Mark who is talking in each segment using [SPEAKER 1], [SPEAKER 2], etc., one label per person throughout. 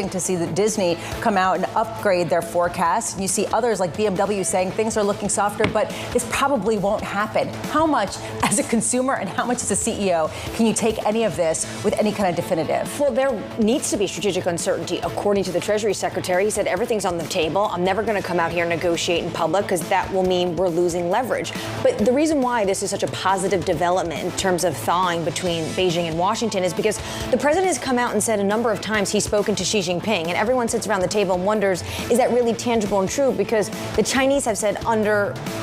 [SPEAKER 1] to see that Disney come out and upgrade their forecast. And you see others like BMW saying things are looking softer, but this probably won't happen. How much as a consumer and how much as a CEO can you take any of this with any kind of definitive?
[SPEAKER 2] Well, there needs to be strategic uncertainty. According to the Treasury Secretary, he said everything's on the table. I'm never going to come out here and negotiate in public because that will mean we're losing leverage. But the reason why this is such a positive development in terms of thawing between Beijing and Washington is because the president has come out and said a number of times he's spoken to Xi Jinping, and everyone sits around the table and wonders, is that really tangible and true? Because the Chinese have said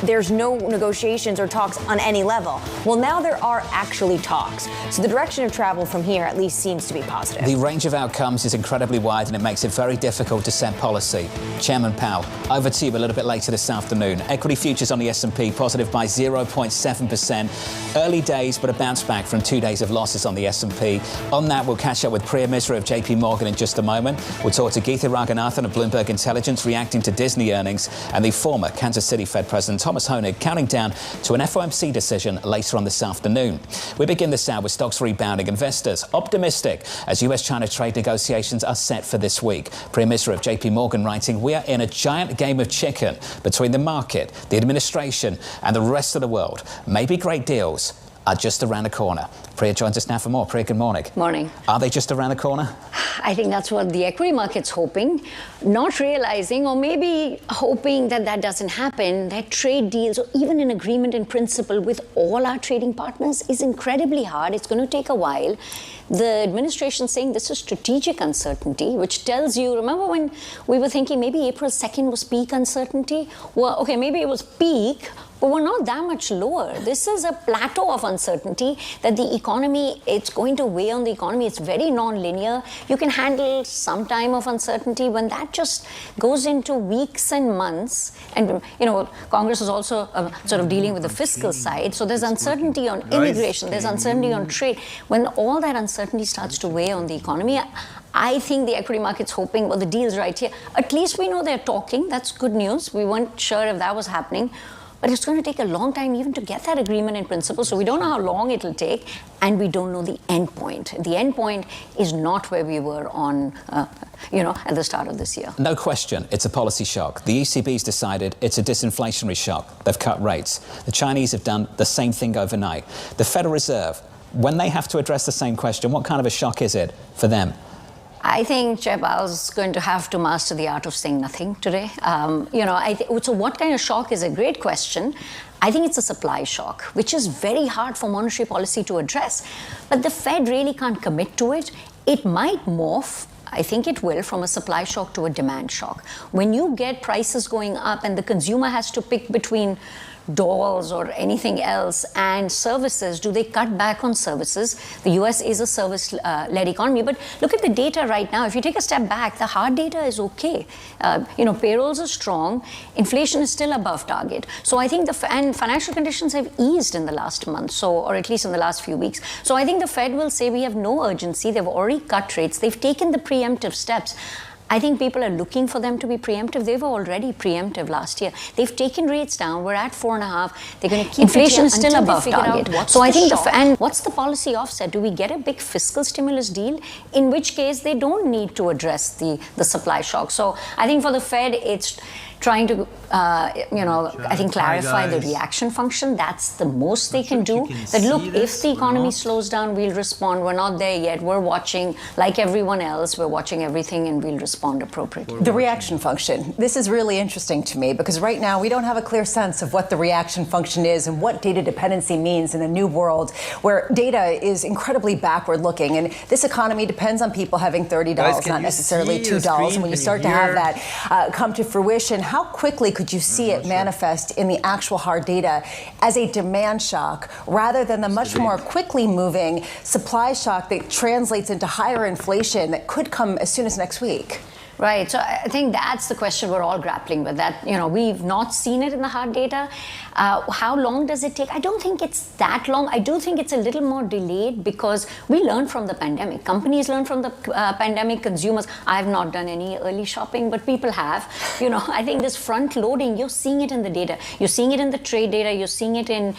[SPEAKER 2] there's no negotiations or talks on any level. Well, now there are actually talks. So the direction of travel from here at least seems to be positive.
[SPEAKER 3] The range of outcomes is incredibly wide, and it makes it very difficult to set policy. Chairman Powell, over to you a little bit later this afternoon. Equity futures on the S&P positive by 0.7%. Early days, but a bounce back from 2 days of losses on the S&P. On that, we'll catch up with Priya Misra of JP Morgan in just a moment. We'll talk to Geetha Raghunathan of Bloomberg Intelligence reacting to Disney earnings, and the former Kansas City Fed President Thomas Hoenig counting down to an FOMC decision later on this afternoon. We begin this hour with stocks rebounding. Investors optimistic as US-China trade negotiations are set for this week. Priya Misra of JP Morgan writing, we are in a giant game of chicken between the market, the administration and the rest of the world. Maybe great deals are just around the corner. Priya joins us now for more. Priya, good morning.
[SPEAKER 4] Morning.
[SPEAKER 3] Are they just around the corner?
[SPEAKER 4] I think that's what the equity market's hoping, not realizing, or maybe hoping that that doesn't happen, that trade deals or even an agreement in principle with all our trading partners is incredibly hard. It's going to take a while. The administration saying this is strategic uncertainty, which tells you, remember when we were thinking maybe April 2nd was peak uncertainty? Well, okay, maybe it was peak, but we're not that much lower. This is a plateau of uncertainty that the economy, it's going to weigh on the economy. It's very non-linear. You can handle some time of uncertainty. When that just goes into weeks and months, and Congress is also sort of dealing with the fiscal side. So there's uncertainty on immigration. There's uncertainty on trade. When all that uncertainty starts to weigh on the economy, I think the equity market's hoping, well, the deal's right here. At least we know they're talking. That's good news. We weren't sure if that was happening. But it's going to take a long time even to get that agreement in principle. So we don't know how long it'll take, and we don't know the end point. The end point is not where we were on, at the start of this year.
[SPEAKER 3] No question, it's a policy shock. The ECB's decided it's a disinflationary shock. They've cut rates. The Chinese have done the same thing overnight. The Federal Reserve, when they have to address the same question, what kind of a shock is it for them?
[SPEAKER 4] I think Chair Powell's going to have to master the art of saying nothing today. So what kind of shock is a great question. I think it's a supply shock, which is very hard for monetary policy to address. But the Fed really can't commit to it. It might morph. I think it will, from a supply shock to a demand shock. When you get prices going up and the consumer has to pick between dolls or anything else and services, do they cut back on services? The US is a service-led economy, but look at the data right now. If you take a step back, the hard data is okay. Payrolls are strong. Inflation is still above target. So I think and financial conditions have eased in the last month, or at least in the last few weeks. So I think the Fed will say we have no urgency. They've already cut rates. They've taken the preemptive steps. I think people are looking for them to be preemptive. They were already preemptive last year. They've taken rates down. We're at 4.5. They're going to keep inflation is still above target. So I think and what's the policy offset? Do we get a big fiscal stimulus deal? In which case they don't need to address the supply shock. So I think for the Fed, it's trying to, I think clarify the reaction function. That's the most they can do. That look, if the economy slows down, we'll respond. We're not there yet. We're watching, like everyone else, we're watching everything and we'll respond appropriately.
[SPEAKER 1] The reaction function. This is really interesting to me because right now we don't have a clear sense of what the reaction function is and what data dependency means in a new world where data is incredibly backward looking. And this economy depends on people having $30, not necessarily $2. And when you start to have that come to fruition, how quickly could you see it manifest in the actual hard data as a demand shock rather than the much more quickly moving supply shock that translates into higher inflation that could come as soon as next week?
[SPEAKER 4] Right. So I think that's the question we're all grappling with. That, we've not seen it in the hard data. How long does it take? I don't think it's that long. I do think it's a little more delayed because we learned from the pandemic. Companies learned from the pandemic. Consumers. I have not done any early shopping, but people have. I think this front loading, you're seeing it in the data. You're seeing it in the trade data. You're seeing it in,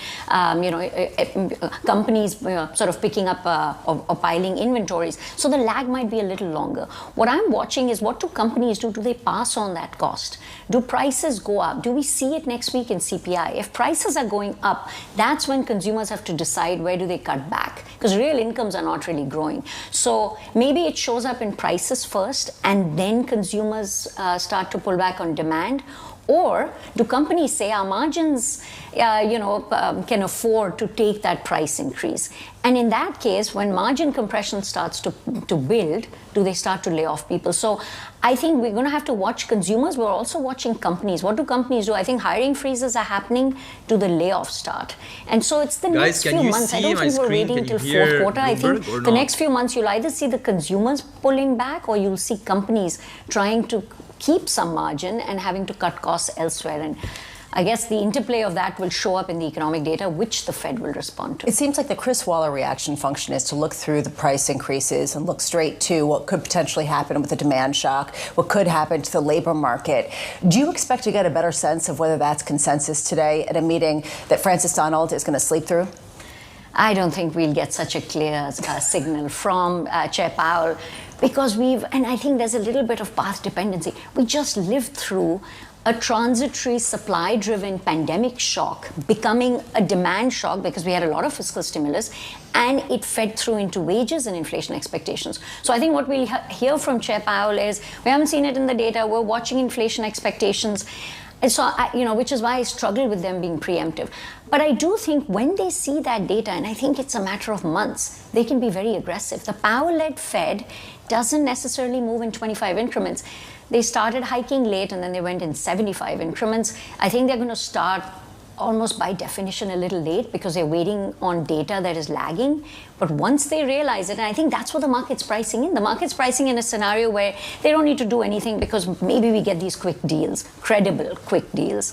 [SPEAKER 4] companies sort of picking up or piling inventories. So the lag might be a little longer. What I'm watching is what do companies do? Do they pass on that cost? Do prices go up? Do we see it next week in CPI? If prices are going up, that's when consumers have to decide where do they cut back, because real incomes are not really growing. So maybe it shows up in prices first and then consumers start to pull back on demand. Or do companies say our margins, can afford to take that price increase? And in that case, when margin compression starts to build, do they start to lay off people? So I think we're going to have to watch consumers. We're also watching companies. What do companies do? I think hiring freezes are happening. Do the layoffs start? And so it's the next few months. I don't think we're waiting until fourth quarter. I think the next few months you'll either see the consumers pulling back or you'll see companies trying to keep some margin and having to cut costs elsewhere. And I guess the interplay of that will show up in the economic data, which the Fed will respond to.
[SPEAKER 1] It seems like the Chris Waller reaction function is to look through the price increases and look straight to what could potentially happen with the demand shock, what could happen to the labor market. Do you expect to get a better sense of whether that's consensus today at a meeting that Francis Donald is going to sleep through?
[SPEAKER 4] I don't think we'll get such a clear signal from Chair Powell, because and I think there's a little bit of path dependency. We just lived through a transitory supply-driven pandemic shock becoming a demand shock because we had a lot of fiscal stimulus, and it fed through into wages and inflation expectations. So I think what we'll hear from Chair Powell is, we haven't seen it in the data, we're watching inflation expectations. And so, which is why I struggle with them being preemptive. But I do think when they see that data, and I think it's a matter of months, they can be very aggressive. The Powell-led Fed doesn't necessarily move in 25 increments. They started hiking late and then they went in 75 increments. I think they're going to start almost by definition a little late because they're waiting on data that is lagging. But once they realize it, and I think that's what the market's pricing in. The market's pricing in a scenario where they don't need to do anything because maybe we get these quick deals, credible quick deals.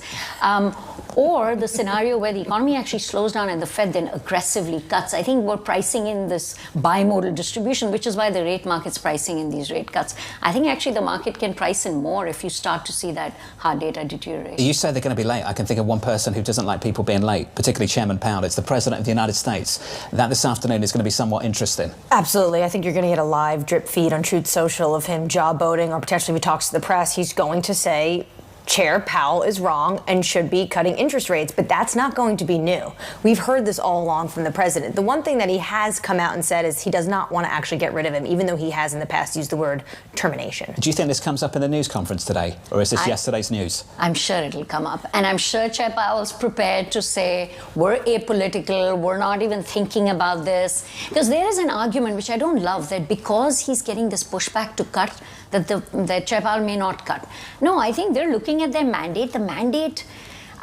[SPEAKER 4] Or the scenario where the economy actually slows down and the Fed then aggressively cuts. I think we're pricing in this bimodal distribution, which is why the rate market's pricing in these rate cuts. I think actually the market can price in more if you start to see that hard data deteriorate.
[SPEAKER 3] You say they're going to be late. I can think of one person who doesn't like people being late, particularly Chairman Powell. It's the President of the United States. That this afternoon is going to be somewhat interesting.
[SPEAKER 2] Absolutely. I think you're going to get a live drip feed on Truth Social of him jawboning, or potentially if he talks to the press, he's going to say Chair Powell is wrong and should be cutting interest rates, but that's not going to be new. We've heard this all along from the president. The one thing that he has come out and said is he does not want to actually get rid of him, even though he has in the past used the word termination.
[SPEAKER 3] Do you think this comes up in the news conference today, or is this yesterday's news?
[SPEAKER 4] I'm sure it'll come up, and I'm sure Chair Powell's prepared to say we're apolitical, we're not even thinking about this, because there is an argument which I don't love, that because he's getting this pushback to cut, that Chair Powell may not cut. No, I think they're looking at their mandate. The mandate,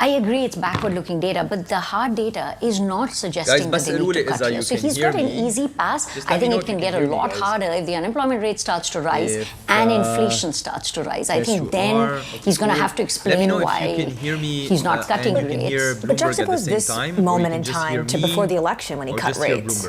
[SPEAKER 4] I agree, it's backward-looking data, but the hard data is not suggesting that they need to cut here. So he's got an easy pass. I think it can get a lot harder if the unemployment rate starts to rise and inflation starts to rise. I think then he's going to have to explain why he's not cutting rates.
[SPEAKER 2] But juxtapose this moment in time to before the election when he cut rates.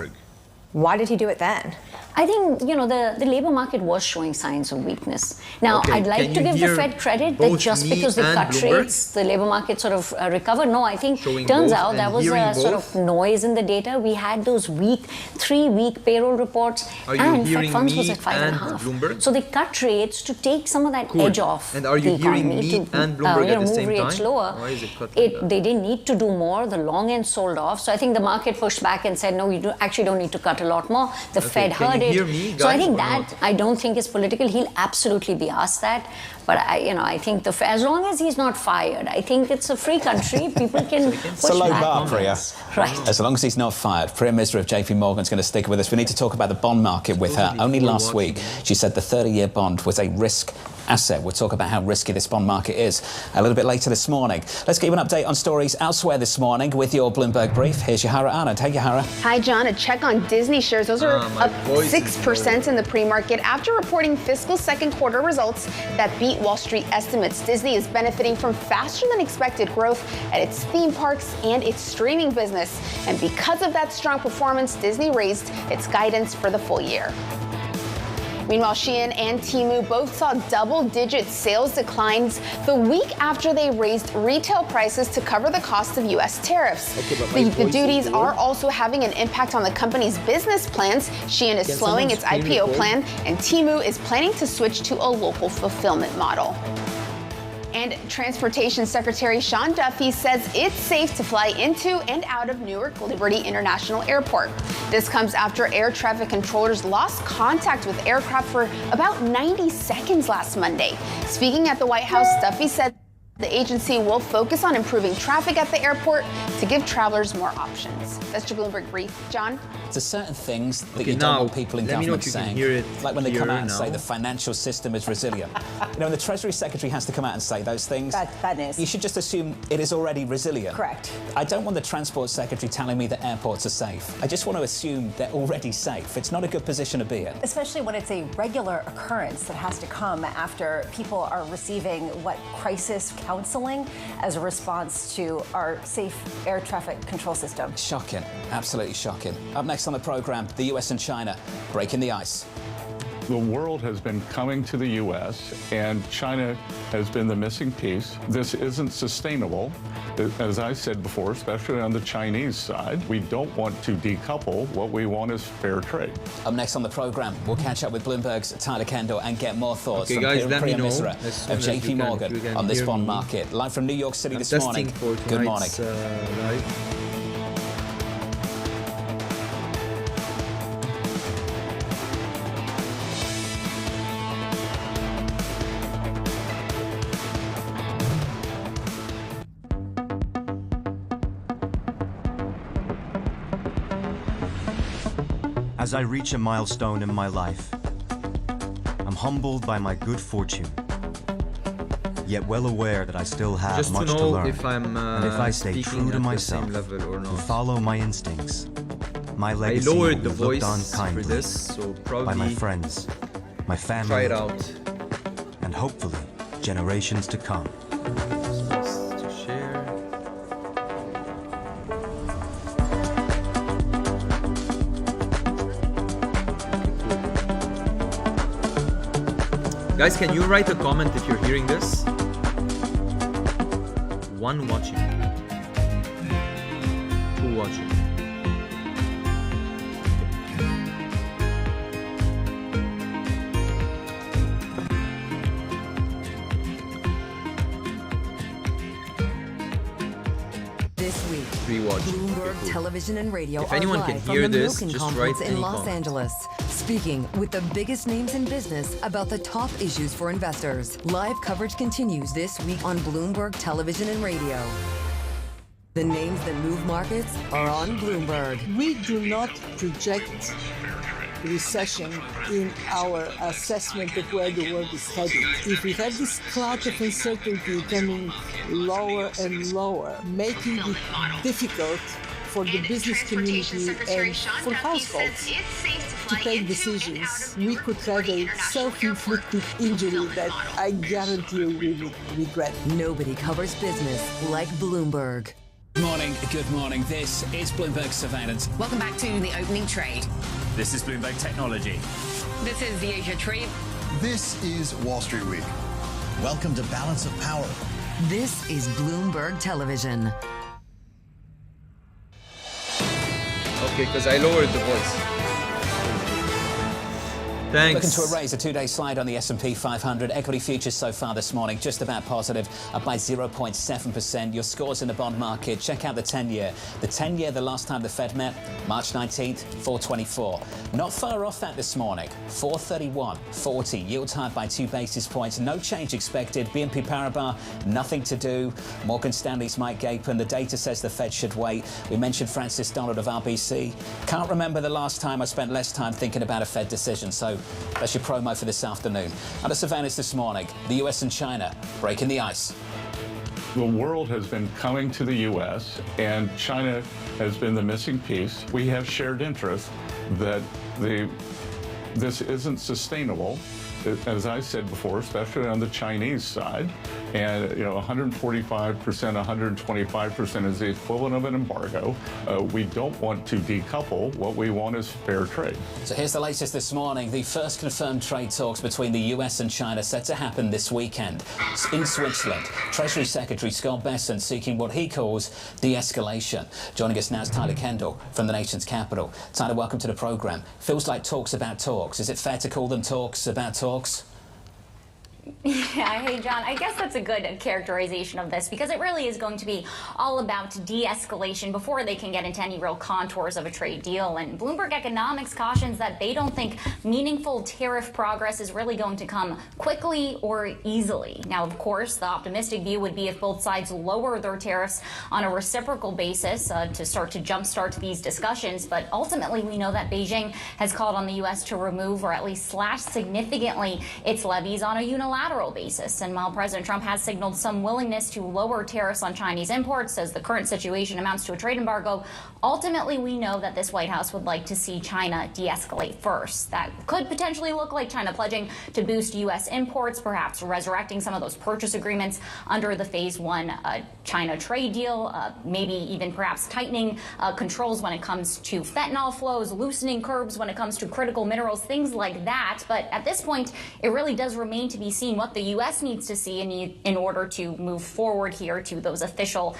[SPEAKER 2] Why did he do it then?
[SPEAKER 4] I think, the labor market was showing signs of weakness. Now, I'd like to give the Fed credit that just because they cut rates, the labor market sort of recovered. No, I think turns out that was a sort of noise in the data. We had those 3-week payroll reports, and Fed funds was at 5.5. So they cut rates to take some of that edge off the economy, to move rates lower. They didn't need to do more. The long end sold off. So I think the market pushed back and said, no, you actually don't need to cut a lot more. The Fed heard it. So I think that, I don't think is political. He'll absolutely be asked that. But I think as long as he's not fired, I think it's a free country. People can push
[SPEAKER 3] it's a low
[SPEAKER 4] back.
[SPEAKER 3] bar, Priya.
[SPEAKER 4] Right.
[SPEAKER 3] As long as he's not fired. Priya Misra of JP Morgan's going to stick with us. We need to talk about the bond market with her. Only last week, she said the 30-year bond was a risk asset. We'll talk about how risky this bond market is a little bit later this morning. Let's give you an update on stories elsewhere this morning with your Bloomberg Brief. Here's Yahara Anand. Hey, Yahara.
[SPEAKER 5] Hi, John. A check on Disney shares. Those are up 6% in the pre-market after reporting fiscal second quarter results that beat Wall Street estimates. Disney is benefiting from faster than expected growth at its theme parks and its streaming business. And because of that strong performance, Disney raised its guidance for the full year. Meanwhile, Shein and Temu both saw double-digit sales declines the week after they raised retail prices to cover the cost of U.S. tariffs. The duties are also having an impact on the company's business plans. Shein is slowing its IPO plan, and Temu is planning to switch to a local fulfillment model. And Transportation Secretary Sean Duffy says it's safe to fly into and out of Newark Liberty International Airport. This comes after air traffic controllers lost contact with aircraft for about 90 seconds last Monday. Speaking at the White House, Duffy said the agency will focus on improving traffic at the airport to give travelers more options. That's your Bloomberg Brief. John?
[SPEAKER 3] There's certain things that you don't want people in government saying, like when they come out and say the financial system is resilient. You know, when the Treasury Secretary has to come out and say those things,
[SPEAKER 1] Bad news.
[SPEAKER 3] you should just assume it is already resilient.
[SPEAKER 1] Correct.
[SPEAKER 3] I don't want the Transport Secretary telling me that airports are safe. I just want to assume they're already safe. It's not a good position to be in.
[SPEAKER 1] Especially when it's a regular occurrence that has to come after people are receiving crisis counseling as a response to our safe air traffic control system.
[SPEAKER 3] Shocking. Absolutely shocking. Up next on the program, the US and China breaking the ice.
[SPEAKER 6] The world has been coming to the U.S., and China has been the missing piece. This isn't sustainable. As I said before, especially on the Chinese side, we don't want to decouple. What we want is fair trade.
[SPEAKER 3] Up next on the program, we'll catch up with Bloomberg's Tyler Kendall and get more thoughts from
[SPEAKER 7] guys,
[SPEAKER 3] Priya
[SPEAKER 7] know
[SPEAKER 3] Misra of JP Morgan on this bond market. Live from New York City this morning. Good morning.
[SPEAKER 7] Live.
[SPEAKER 8] As I reach a milestone in my life, I'm humbled by my good fortune, yet well aware that I still have
[SPEAKER 7] Just
[SPEAKER 8] much
[SPEAKER 7] to
[SPEAKER 8] to
[SPEAKER 7] know
[SPEAKER 8] learn.
[SPEAKER 7] if I'm
[SPEAKER 8] And if I stay
[SPEAKER 7] speaking
[SPEAKER 8] true to
[SPEAKER 7] at the
[SPEAKER 8] myself
[SPEAKER 7] same level or
[SPEAKER 8] and
[SPEAKER 7] not.
[SPEAKER 8] follow my instincts, my
[SPEAKER 7] I
[SPEAKER 8] legacy will
[SPEAKER 7] lowered
[SPEAKER 8] be
[SPEAKER 7] the
[SPEAKER 8] looked on
[SPEAKER 7] voice for
[SPEAKER 8] kindly
[SPEAKER 7] this, so
[SPEAKER 8] by
[SPEAKER 7] probably
[SPEAKER 8] my friends, my family,
[SPEAKER 7] try it out.
[SPEAKER 8] and hopefully generations to come.
[SPEAKER 7] To share. Guys, can you write a comment if you're hearing this? One watching. Two watching.
[SPEAKER 9] This week,
[SPEAKER 7] Three watching.
[SPEAKER 9] Bloomberg
[SPEAKER 7] Okay, cool.
[SPEAKER 9] Television and Radio
[SPEAKER 7] If
[SPEAKER 9] are
[SPEAKER 7] anyone
[SPEAKER 9] live
[SPEAKER 7] can
[SPEAKER 9] from
[SPEAKER 7] hear
[SPEAKER 9] the
[SPEAKER 7] this,
[SPEAKER 9] Milken
[SPEAKER 7] just
[SPEAKER 9] Conference
[SPEAKER 7] write
[SPEAKER 9] in
[SPEAKER 7] any
[SPEAKER 9] Los
[SPEAKER 7] comment.
[SPEAKER 9] Angeles, speaking with the biggest names in business about the top issues for investors. Live coverage continues this week on Bloomberg Television and Radio. The names that move markets are on Bloomberg.
[SPEAKER 10] We do not project recession in our assessment of where the world is headed. If we have this cloud of uncertainty coming lower and lower, making it difficult for the business community and for households to take decisions, we could have a self-inflicted injury that I guarantee we will regret.
[SPEAKER 9] Nobody covers business like Bloomberg.
[SPEAKER 3] Good morning. This is Bloomberg Surveillance.
[SPEAKER 11] Welcome back to the opening trade.
[SPEAKER 12] This is Bloomberg Technology.
[SPEAKER 11] This is the Asia trade.
[SPEAKER 13] This is Wall Street Week. Welcome to Balance of Power.
[SPEAKER 9] This is Bloomberg Television.
[SPEAKER 7] Okay, because I lowered the voice. Thanks.
[SPEAKER 3] Looking to erase a two-day slide on the S&P 500. Equity futures so far this morning just about positive, up by 0.7%. Your scores in the bond market. Check out the 10-year. The 10-year, the last time the Fed met, March 19th, 424. Not far off that this morning, 431.40. Yields higher by 2 basis points. No change expected. BNP Paribas, nothing to do. Morgan Stanley's Mike Gapen. The data says the Fed should wait. We mentioned Francis Donald of RBC. Can't remember the last time I spent less time thinking about a Fed decision, so that's your promo for this afternoon. Under surveillance this morning, the US and China breaking the ice.
[SPEAKER 6] The world has been coming to the U.S., and China has been the missing piece. We have shared interests that the This isn't sustainable, as I said before, especially on the Chinese side. And 145%, 125% is the equivalent of an embargo. We don't want to decouple. What we want is fair trade.
[SPEAKER 3] So here's the latest this morning. The first confirmed trade talks between the US and China set to happen this weekend in Switzerland. Treasury Secretary Scott Bessent seeking what he calls de-escalation. Joining us now is Tyler Kendall from the nation's capital. Tyler, welcome to the program. Feels like talks about talks. Is it fair to call them talks about talks?
[SPEAKER 14] Yeah, hey John, I guess that's a good characterization of this because it really is going to be all about de-escalation before they can get into any real contours of a trade deal. And Bloomberg Economics cautions that they don't think meaningful tariff progress is really going to come quickly or easily. Now, of course, the optimistic view would be if both sides lower their tariffs on a reciprocal basis to start to jumpstart these discussions. But ultimately, we know that Beijing has called on the U.S. to remove or at least slash significantly its levies on a unilateral basis. And while President Trump has signaled some willingness to lower tariffs on Chinese imports as the current situation amounts to a trade embargo, ultimately we know that this White House would like to see China de-escalate first. That could potentially look like China pledging to boost U.S. imports, perhaps resurrecting some of those purchase agreements under the Phase 1 China trade deal, maybe even perhaps tightening controls when it comes to fentanyl flows, loosening curbs when it comes to critical minerals, things like that. But at this point, it really does remain to be seen what the U.S. needs to see in order to move forward here to those official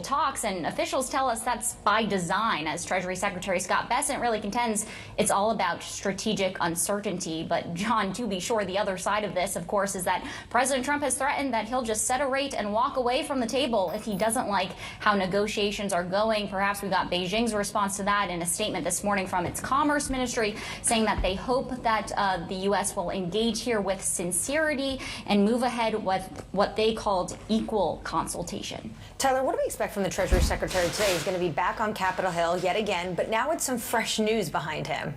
[SPEAKER 14] talks. And officials tell us that's by design, as Treasury Secretary Scott Bessent really contends it's all about strategic uncertainty. But John, to be sure, the other side of this, of course, is that President Trump has threatened that he'll just set a rate and walk away from the table if he doesn't like how negotiations are going. Perhaps we got Beijing's response to that in a statement this morning from its Commerce Ministry, saying that they hope that the U.S. will engage here with sincerity and move ahead with what they called equal consultation.
[SPEAKER 2] Tyler, what do we expect from the Treasury Secretary today? He's going to be back on Capitol Hill yet again, but now with some fresh news behind him.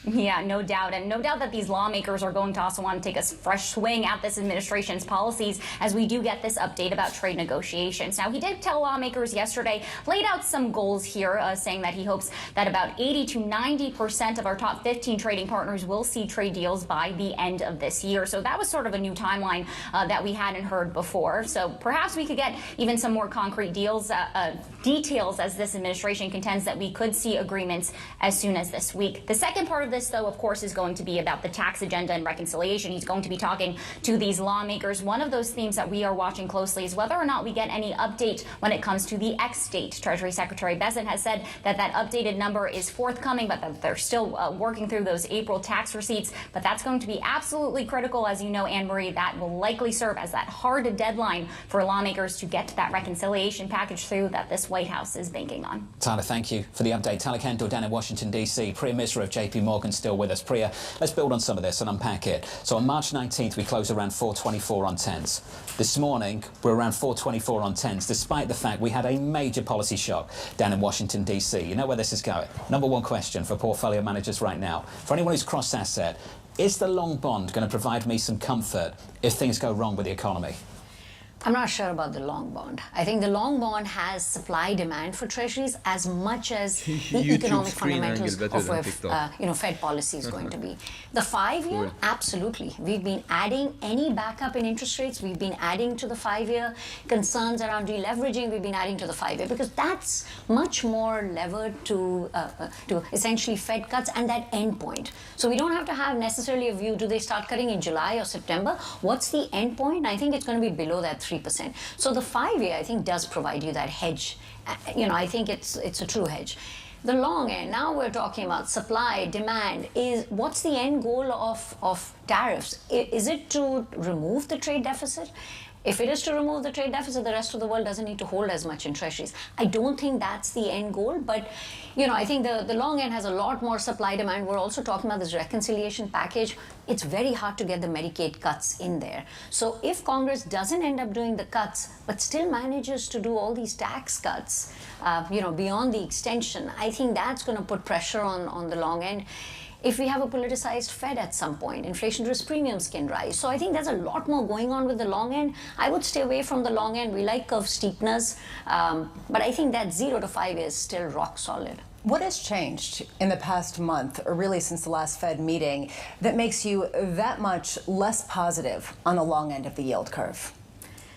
[SPEAKER 14] Yeah, no doubt. And no doubt that these lawmakers are going to also want to take a fresh swing at this administration's policies as we do get this update about trade negotiations. Now, he did tell lawmakers yesterday, laid out some goals here, saying that he hopes that about 80 to 90% of our top 15 trading partners will see trade deals by the end of this year. So that was sort of a new timeline that we hadn't heard before. So perhaps we could get even some more concrete details as this administration contends that we could see agreements as soon as this week. The second part of this, though, of course, is going to be about the tax agenda and reconciliation. He's going to be talking to these lawmakers. One of those themes that we are watching closely is whether or not we get any update when it comes to the X date. Treasury Secretary Bessent has said that that updated number is forthcoming, but that they're still working through those April tax receipts. But that's going to be absolutely critical, as you know, Anne Marie. That will likely serve as that hard deadline for lawmakers to get that reconciliation package through that this White House is banking on.
[SPEAKER 3] Tyler, thank you for the update. Tyler Kendall down in Washington, D.C. Priya Misra of J.P. Morgan still with us. Priya, let's build on some of this and unpack it. So on March 19th, we closed around 424 on 10s. This morning, we're around 424 on 10s, despite the fact we had a major policy shock down in Washington, D.C. You know where this is going. Number one question for portfolio managers right now. For anyone who's cross-asset, is the long bond going to provide me some comfort if things go wrong with the economy?
[SPEAKER 4] I'm not sure about the long bond. I think the long bond has supply-demand for treasuries as much as the economic fundamentals of where Fed policy is going to be. The 5-year, absolutely. We've been adding any backup in interest rates. We've been adding to the 5-year. Concerns around deleveraging, we've been adding to the 5-year because that's much more levered to essentially Fed cuts and that end point. So we don't have to have necessarily a view, do they start cutting in July or September? What's the end point? I think it's going to be below that 3%. So the 5-year, I think, does provide you that hedge. I think it's a true hedge. The long end, now we're talking about supply, demand, what's the end goal of tariffs? Is it to remove the trade deficit? If it is to remove the trade deficit, the rest of the world doesn't need to hold as much in treasuries. I don't think that's the end goal, but I think the long end has a lot more supply demand. We're also talking about this reconciliation package. It's very hard to get the Medicaid cuts in there. So if Congress doesn't end up doing the cuts, but still manages to do all these tax cuts, beyond the extension, I think that's going to put pressure on the long end. If we have a politicized Fed at some point, inflation risk premiums can rise. So I think there's a lot more going on with the long end. I would stay away from the long end. We like curve steepness, but I think that 0 to 5 is still rock solid.
[SPEAKER 1] What has changed in the past month, or really since the last Fed meeting, that makes you that much less positive on the long end of the yield curve?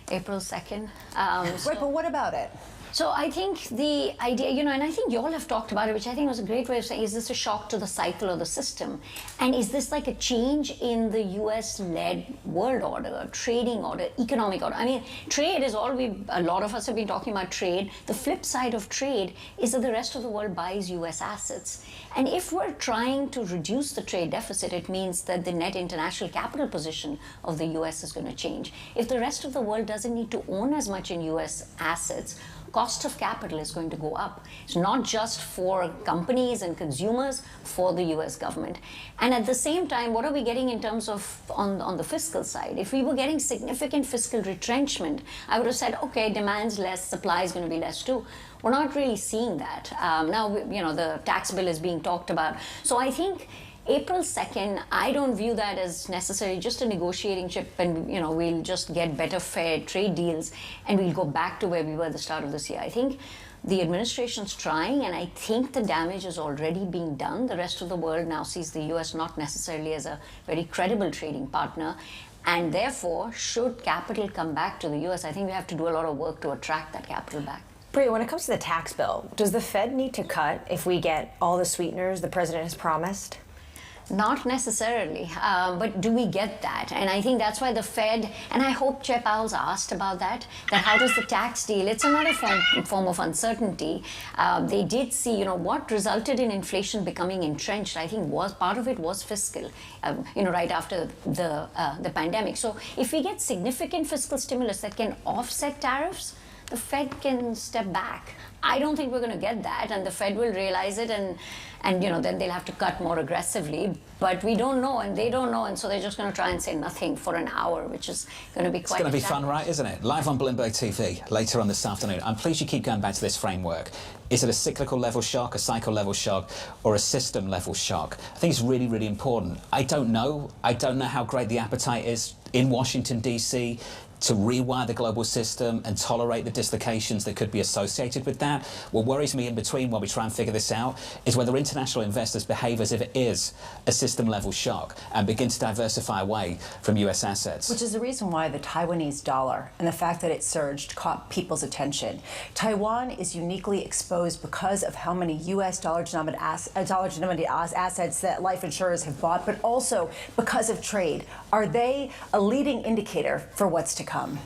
[SPEAKER 4] April 2nd.
[SPEAKER 1] Right, but what about it?
[SPEAKER 4] So I think the idea, and I think you all have talked about it, which I think was a great way of saying, is this a shock to the cycle or the system? And is this like a change in the US-led world order, trading order, economic order? I mean, trade is a lot of us have been talking about trade. The flip side of trade is that the rest of the world buys US assets. And if we're trying to reduce the trade deficit, it means that the net international capital position of the US is going to change. If the rest of the world doesn't need to own as much in US assets, cost of capital is going to go up. It's not just for companies and consumers, for the US government. And at the same time, what are we getting in terms of on the fiscal side? If we were getting significant fiscal retrenchment, I would have said, okay, demand's less, supply is going to be less too. We're not really seeing that. Now, the tax bill is being talked about. So I think April 2nd, I don't view that as necessarily just a negotiating chip and, we'll just get better fair trade deals and we'll go back to where we were at the start of this year. I think the administration's trying, and I think the damage is already being done. The rest of the world now sees the US not necessarily as a very credible trading partner. And therefore, should capital come back to the US, I think we have to do a lot of work to attract that capital back.
[SPEAKER 2] Priya, when it comes to the tax bill, does the Fed need to cut if we get all the sweeteners the president has promised?
[SPEAKER 4] Not necessarily, but do we get that? And I think that's why the Fed, and I hope Chair Powell's asked about that how does the tax deal, it's another form of uncertainty. They did see, what resulted in inflation becoming entrenched, I think part of it was fiscal, right after the pandemic. So if we get significant fiscal stimulus that can offset tariffs, the Fed can step back. I don't think we're going to get that, and the Fed will realize it, and then they'll have to cut more aggressively. But we don't know, and they don't know, and so they're just going to try and say nothing for an hour, which is going to be quite.
[SPEAKER 3] It's going to be fun, right? Isn't it? Live on Bloomberg TV later on this afternoon. I'm pleased you keep going back to this framework. Is it a cyclical level shock, a cycle level shock, or a system level shock? I think it's really, really important. I don't know. I don't know how great the appetite is in Washington, D.C. to rewire the global system and tolerate the dislocations that could be associated with that. What worries me in between while we try and figure this out is whether international investors behave as if it is a system-level shock and begin to diversify away from US assets.
[SPEAKER 1] Which is the reason why the Taiwanese dollar and the fact that it surged caught people's attention. Taiwan is uniquely exposed because of how many US dollar-denominated assets that life insurers have bought, but also because of trade. Are they a leading indicator for what's to come?